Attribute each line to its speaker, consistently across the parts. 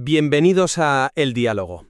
Speaker 1: Bienvenidos a El Diálogo.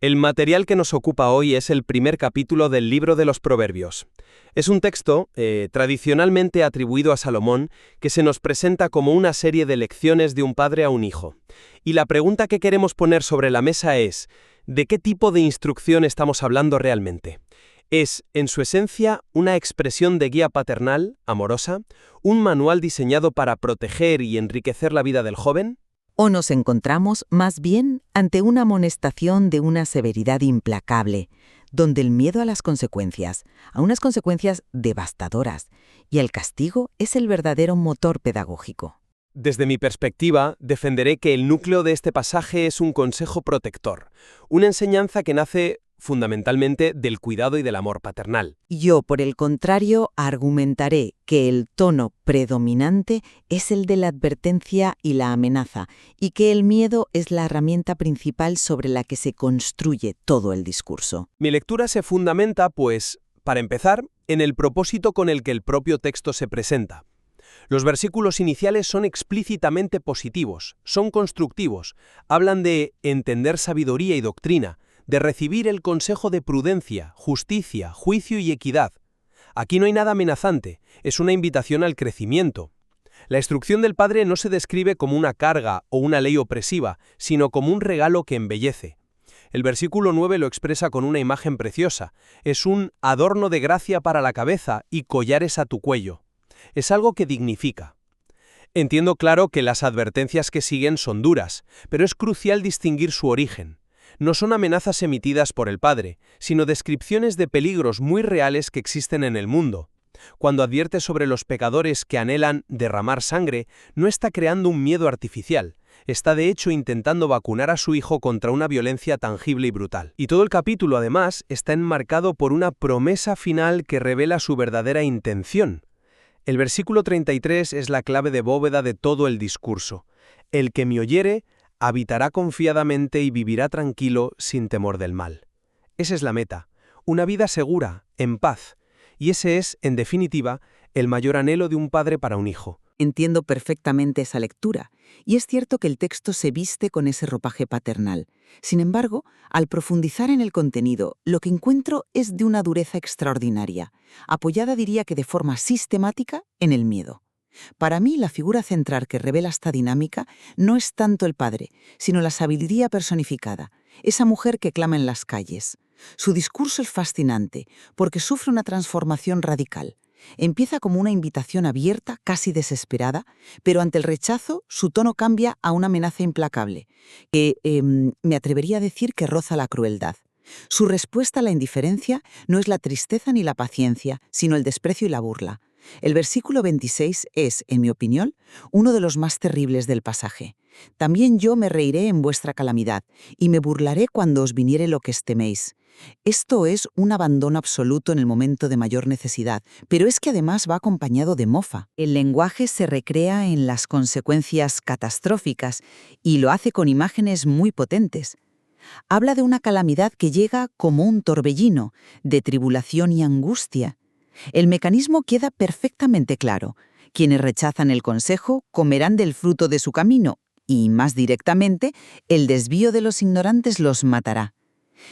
Speaker 1: El material que nos ocupa hoy es el primer capítulo del libro de los Proverbios. Es un texto, tradicionalmente atribuido a Salomón, que se nos presenta como una serie de lecciones de un padre a un hijo. Y la pregunta que queremos poner sobre la mesa es, ¿de qué tipo de instrucción estamos hablando realmente? ¿Es, en su esencia, una expresión de guía paternal, amorosa, un manual diseñado para proteger y enriquecer la vida del joven?
Speaker 2: ¿O nos encontramos, más bien, ante una amonestación de una severidad implacable, donde el miedo a las consecuencias, a unas consecuencias devastadoras, y el castigo es el verdadero motor pedagógico?
Speaker 1: Desde mi perspectiva, defenderé que el núcleo de este pasaje es un consejo protector, una enseñanza que nace fundamentalmente del cuidado y del amor paternal.
Speaker 2: Yo, por el contrario, argumentaré que el tono predominante es el de la advertencia y la amenaza, y que el miedo es la herramienta principal sobre la que se construye todo el discurso.
Speaker 1: Mi lectura se fundamenta, pues, para empezar, en el propósito con el que el propio texto se presenta. Los versículos iniciales son explícitamente positivos, son constructivos, hablan de entender sabiduría y doctrina, de recibir el consejo de prudencia, justicia, juicio y equidad. Aquí no hay nada amenazante, es una invitación al crecimiento. La instrucción del Padre no se describe como una carga o una ley opresiva, sino como un regalo que embellece. El versículo 9 lo expresa con una imagen preciosa, es un adorno de gracia para la cabeza y collares a tu cuello. Es algo que dignifica. Entiendo claro que las advertencias que siguen son duras, pero es crucial distinguir su origen. No son amenazas emitidas por el Padre, sino descripciones de peligros muy reales que existen en el mundo. Cuando advierte sobre los pecadores que anhelan derramar sangre, no está creando un miedo artificial, está de hecho intentando vacunar a su hijo contra una violencia tangible y brutal. Y todo el capítulo, además, está enmarcado por una promesa final que revela su verdadera intención. El versículo 33 es la clave de bóveda de todo el discurso. El que me oyere, habitará confiadamente y vivirá tranquilo sin temor del mal. Esa es la meta, una vida segura, en paz. Y ese es, en definitiva, el mayor anhelo de un padre para un hijo.
Speaker 2: Entiendo perfectamente esa lectura, y es cierto que el texto se viste con ese ropaje paternal. Sin embargo, al profundizar en el contenido, lo que encuentro es de una dureza extraordinaria, apoyada diría que de forma sistemática en el miedo. Para mí, la figura central que revela esta dinámica no es tanto el padre, sino la sabiduría personificada, esa mujer que clama en las calles. Su discurso es fascinante, porque sufre una transformación radical. Empieza como una invitación abierta, casi desesperada, pero ante el rechazo, su tono cambia a una amenaza implacable, que me atrevería a decir que roza la crueldad. Su respuesta a la indiferencia no es la tristeza ni la paciencia, sino el desprecio y la burla. El versículo 26 es, en mi opinión, uno de los más terribles del pasaje. También yo me reiré en vuestra calamidad, y me burlaré cuando os viniere lo que teméis. Esto es un abandono absoluto en el momento de mayor necesidad, pero es que además va acompañado de mofa. El lenguaje se recrea en las consecuencias catastróficas y lo hace con imágenes muy potentes. Habla de una calamidad que llega como un torbellino, de tribulación y angustia. El mecanismo queda perfectamente claro. Quienes rechazan el consejo comerán del fruto de su camino y, más directamente, el desvío de los ignorantes los matará.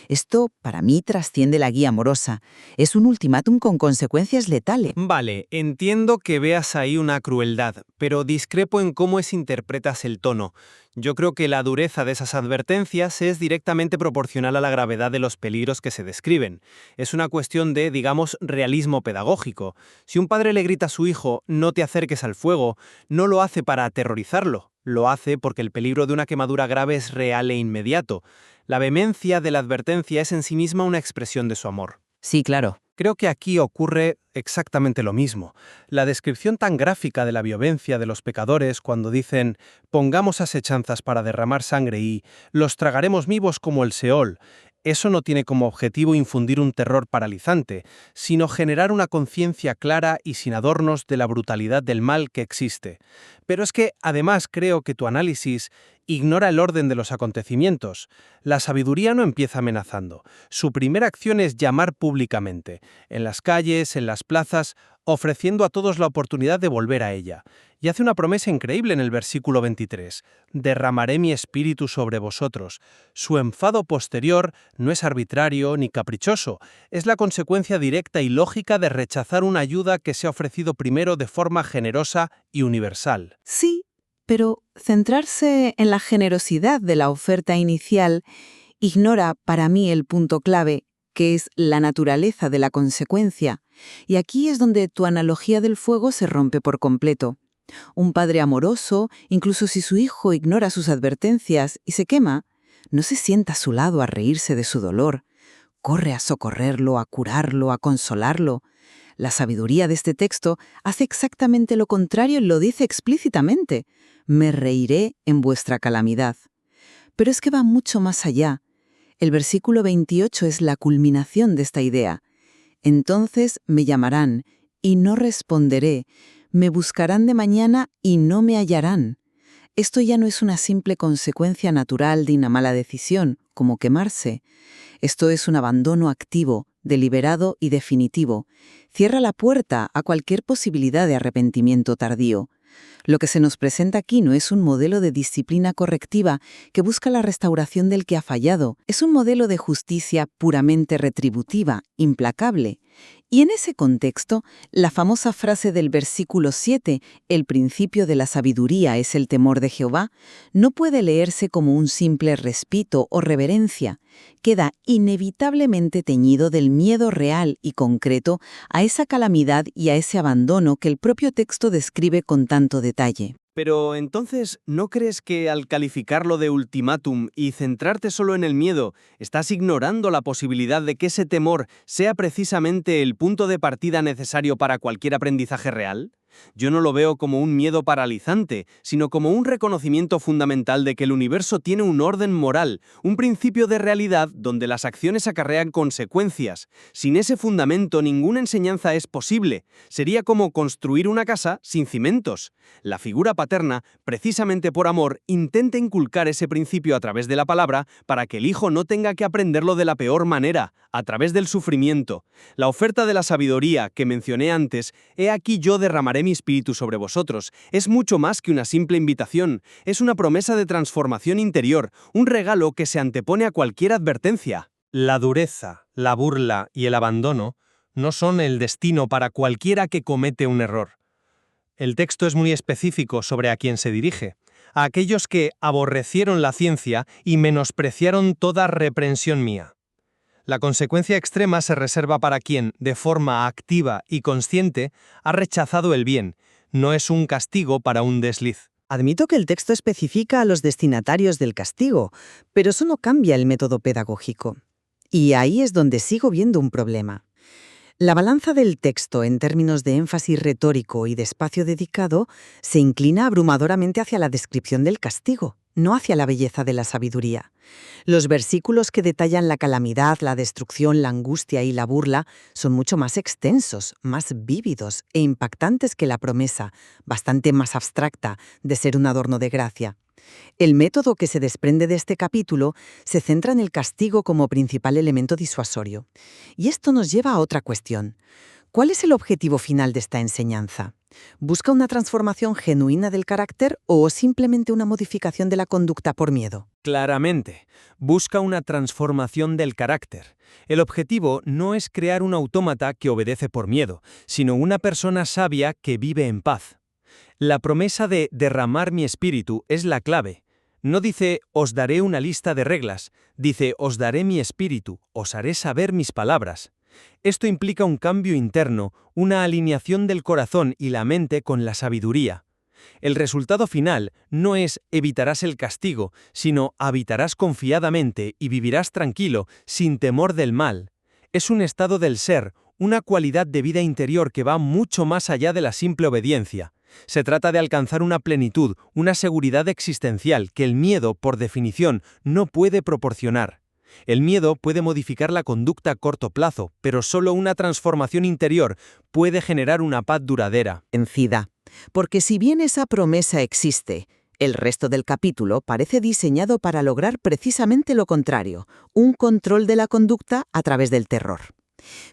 Speaker 2: Esto, para mí, trasciende la guía amorosa. Es un ultimátum con consecuencias letales.
Speaker 1: Vale, entiendo que veas ahí una crueldad, pero discrepo en cómo interpretas el tono. Yo creo que la dureza de esas advertencias es directamente proporcional a la gravedad de los peligros que se describen. Es una cuestión de, digamos, realismo pedagógico. Si un padre le grita a su hijo, no te acerques al fuego, no lo hace para aterrorizarlo. Lo hace porque el peligro de una quemadura grave es real e inmediato. La vehemencia de la advertencia es en sí misma una expresión de su amor.
Speaker 2: Sí, claro.
Speaker 1: Creo que aquí ocurre exactamente lo mismo. La descripción tan gráfica de la violencia de los pecadores cuando dicen «pongamos asechanzas para derramar sangre y los tragaremos vivos como el Seol», eso no tiene como objetivo infundir un terror paralizante, sino generar una conciencia clara y sin adornos de la brutalidad del mal que existe. Pero es que, además, creo que tu análisis ignora el orden de los acontecimientos. La sabiduría no empieza amenazando. Su primera acción es llamar públicamente, en las calles, en las plazas, ofreciendo a todos la oportunidad de volver a ella. Y hace una promesa increíble en el versículo 23. Derramaré mi espíritu sobre vosotros. Su enfado posterior no es arbitrario ni caprichoso, es la consecuencia directa y lógica de rechazar una ayuda que se ha ofrecido primero de forma generosa y universal.
Speaker 2: Sí, pero centrarse en la generosidad de la oferta inicial ignora para mí el punto clave, que es la naturaleza de la consecuencia. Y aquí es donde tu analogía del fuego se rompe por completo. Un padre amoroso, incluso si su hijo ignora sus advertencias y se quema, no se sienta a su lado a reírse de su dolor. Corre a socorrerlo, a curarlo, a consolarlo. La sabiduría de este texto hace exactamente lo contrario y lo dice explícitamente. Me reiré en vuestra calamidad. Pero es que va mucho más allá. El versículo 28 es la culminación de esta idea. Entonces me llamarán, y no responderé. Me buscarán de mañana y no me hallarán. Esto ya no es una simple consecuencia natural de una mala decisión, como quemarse. Esto es un abandono activo, deliberado y definitivo. Cierra la puerta a cualquier posibilidad de arrepentimiento tardío. Lo que se nos presenta aquí no es un modelo de disciplina correctiva que busca la restauración del que ha fallado. Es un modelo de justicia puramente retributiva, implacable. Y en ese contexto, la famosa frase del versículo 7, el principio de la sabiduría es el temor de Jehová, no puede leerse como un simple respeto o reverencia. Queda inevitablemente teñido del miedo real y concreto a esa calamidad y a ese abandono que el propio texto describe con tanto detalle.
Speaker 1: Pero entonces, ¿no crees que al calificarlo de ultimátum y centrarte solo en el miedo, estás ignorando la posibilidad de que ese temor sea precisamente el punto de partida necesario para cualquier aprendizaje real? Yo no lo veo como un miedo paralizante, sino como un reconocimiento fundamental de que el universo tiene un orden moral, un principio de realidad donde las acciones acarrean consecuencias. Sin ese fundamento, ninguna enseñanza es posible. Sería como construir una casa sin cimientos. La figura paterna, precisamente por amor, intenta inculcar ese principio a través de la palabra para que el hijo no tenga que aprenderlo de la peor manera, a través del sufrimiento. La oferta de la sabiduría que mencioné antes, he aquí yo derramaré mi espíritu sobre vosotros, es mucho más que una simple invitación, es una promesa de transformación interior, un regalo que se antepone a cualquier advertencia. La dureza, la burla y el abandono no son el destino para cualquiera que comete un error. El texto es muy específico sobre a quién se dirige, a aquellos que aborrecieron la ciencia y menospreciaron toda reprensión mía. La consecuencia extrema se reserva para quien, de forma activa y consciente, ha rechazado el bien. No es un castigo para un desliz.
Speaker 3: Admito que el texto especifica a los destinatarios del castigo, pero eso no cambia el método pedagógico. Y ahí es donde sigo viendo un problema. La balanza del texto en términos de énfasis retórico y de espacio dedicado se inclina abrumadoramente hacia la descripción del castigo, no hacia la belleza de la sabiduría. Los versículos que detallan la calamidad, la destrucción, la angustia y la burla son mucho más extensos, más vívidos e impactantes que la promesa, bastante más abstracta, de ser un adorno de gracia. El método que se desprende de este capítulo se centra en el castigo como principal elemento disuasorio. Y esto nos lleva a otra cuestión. ¿Cuál es el objetivo final de esta enseñanza? ¿Busca una transformación genuina del carácter o simplemente una modificación de la conducta por miedo?
Speaker 1: Claramente, busca una transformación del carácter. El objetivo no es crear un autómata que obedece por miedo, sino una persona sabia que vive en paz. La promesa de derramar mi espíritu es la clave. No dice, os daré una lista de reglas, dice, os daré mi espíritu, os haré saber mis palabras. Esto implica un cambio interno, una alineación del corazón y la mente con la sabiduría. El resultado final no es evitarás el castigo, sino habitarás confiadamente y vivirás tranquilo, sin temor del mal. Es un estado del ser, una cualidad de vida interior que va mucho más allá de la simple obediencia. Se trata de alcanzar una plenitud, una seguridad existencial que el miedo, por definición, no puede proporcionar. El miedo puede modificar la conducta a corto plazo, pero solo una transformación interior puede generar una paz duradera.
Speaker 2: Vencida. Porque si bien esa promesa existe, el resto del capítulo parece diseñado para lograr precisamente lo contrario, un control de la conducta a través del terror.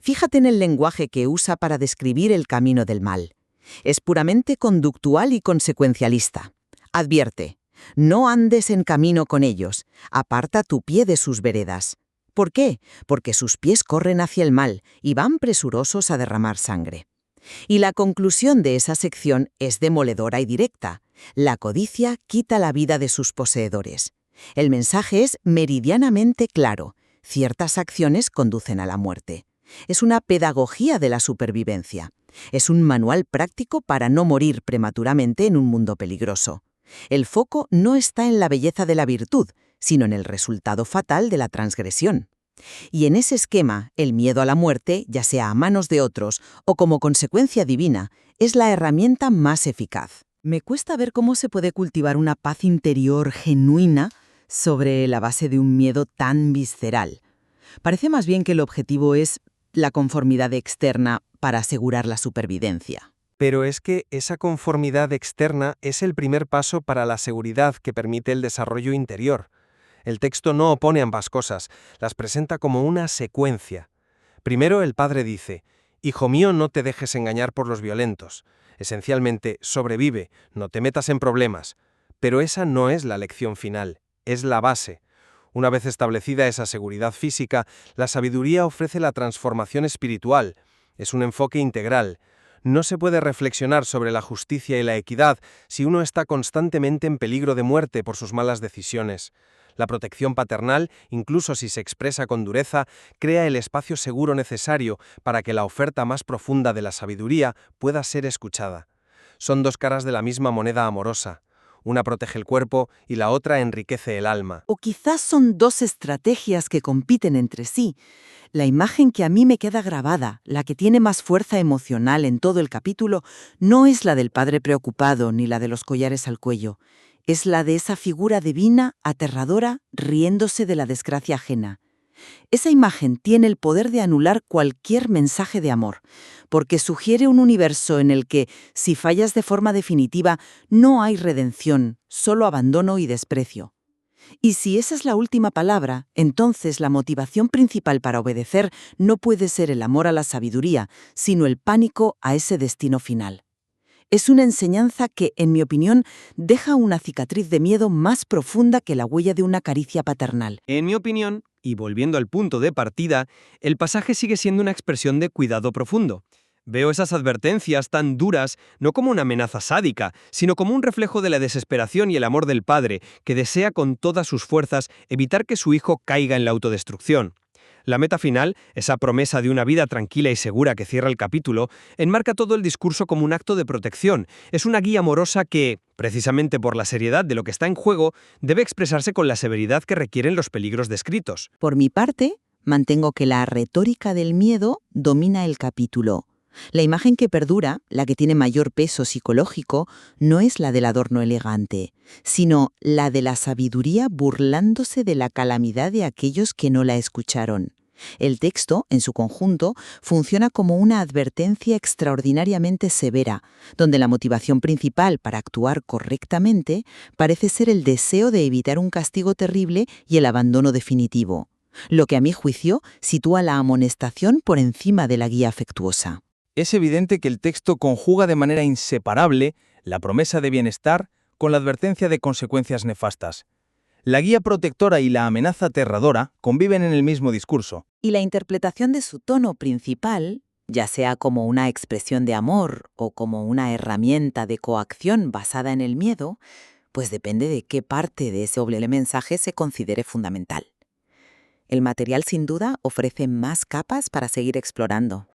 Speaker 2: Fíjate en el lenguaje que usa para describir el camino del mal. Es puramente conductual y consecuencialista. Advierte, no andes en camino con ellos, aparta tu pie de sus veredas. ¿Por qué? Porque sus pies corren hacia el mal y van presurosos a derramar sangre. Y la conclusión de esa sección es demoledora y directa. La codicia quita la vida de sus poseedores. El mensaje es meridianamente claro. Ciertas acciones conducen a la muerte. Es una pedagogía de la supervivencia. Es un manual práctico para no morir prematuramente en un mundo peligroso. El foco no está en la belleza de la virtud, sino en el resultado fatal de la transgresión. Y en ese esquema, el miedo a la muerte, ya sea a manos de otros o como consecuencia divina, es la herramienta más eficaz. Me cuesta ver cómo se puede cultivar una paz interior genuina sobre la base de un miedo tan visceral. Parece más bien que el objetivo es la conformidad externa para asegurar la supervivencia.
Speaker 1: Pero es que esa conformidad externa es el primer paso para la seguridad que permite el desarrollo interior. El texto no opone ambas cosas, las presenta como una secuencia. Primero el padre dice, «Hijo mío, no te dejes engañar por los violentos». Esencialmente, sobrevive, no te metas en problemas. Pero esa no es la lección final, es la base. Una vez establecida esa seguridad física, la sabiduría ofrece la transformación espiritual. Es un enfoque integral. No se puede reflexionar sobre la justicia y la equidad si uno está constantemente en peligro de muerte por sus malas decisiones. La protección paternal, incluso si se expresa con dureza, crea el espacio seguro necesario para que la oferta más profunda de la sabiduría pueda ser escuchada. Son dos caras de la misma moneda amorosa. Una protege el cuerpo y la otra enriquece el alma.
Speaker 2: O quizás son dos estrategias que compiten entre sí. La imagen que a mí me queda grabada, la que tiene más fuerza emocional en todo el capítulo, no es la del padre preocupado ni la de los collares al cuello. Es la de esa figura divina, aterradora, riéndose de la desgracia ajena. Esa imagen tiene el poder de anular cualquier mensaje de amor, porque sugiere un universo en el que, si fallas de forma definitiva, no hay redención, solo abandono y desprecio. Y si esa es la última palabra, entonces la motivación principal para obedecer no puede ser el amor a la sabiduría, sino el pánico a ese destino final. Es una enseñanza que, en mi opinión, deja una cicatriz de miedo más profunda que la huella de una caricia paternal.
Speaker 1: En mi opinión, y volviendo al punto de partida, el pasaje sigue siendo una expresión de cuidado profundo. Veo esas advertencias tan duras no como una amenaza sádica, sino como un reflejo de la desesperación y el amor del padre, que desea con todas sus fuerzas evitar que su hijo caiga en la autodestrucción. La meta final, esa promesa de una vida tranquila y segura que cierra el capítulo, enmarca todo el discurso como un acto de protección. Es una guía amorosa que, precisamente por la seriedad de lo que está en juego, debe expresarse con la severidad que requieren los peligros descritos.
Speaker 2: Por mi parte, mantengo que la retórica del miedo domina el capítulo. La imagen que perdura, la que tiene mayor peso psicológico, no es la del adorno elegante, sino la de la sabiduría burlándose de la calamidad de aquellos que no la escucharon. El texto, en su conjunto, funciona como una advertencia extraordinariamente severa, donde la motivación principal para actuar correctamente parece ser el deseo de evitar un castigo terrible y el abandono definitivo, lo que a mi juicio sitúa la amonestación por encima de la guía afectuosa.
Speaker 4: Es evidente que el texto conjuga de manera inseparable la promesa de bienestar con la advertencia de consecuencias nefastas. La guía protectora y la amenaza aterradora conviven en el mismo discurso.
Speaker 2: Y la interpretación de su tono principal, ya sea como una expresión de amor o como una herramienta de coacción basada en el miedo, pues depende de qué parte de ese doble mensaje se considere fundamental. El material sin duda ofrece más capas para seguir explorando.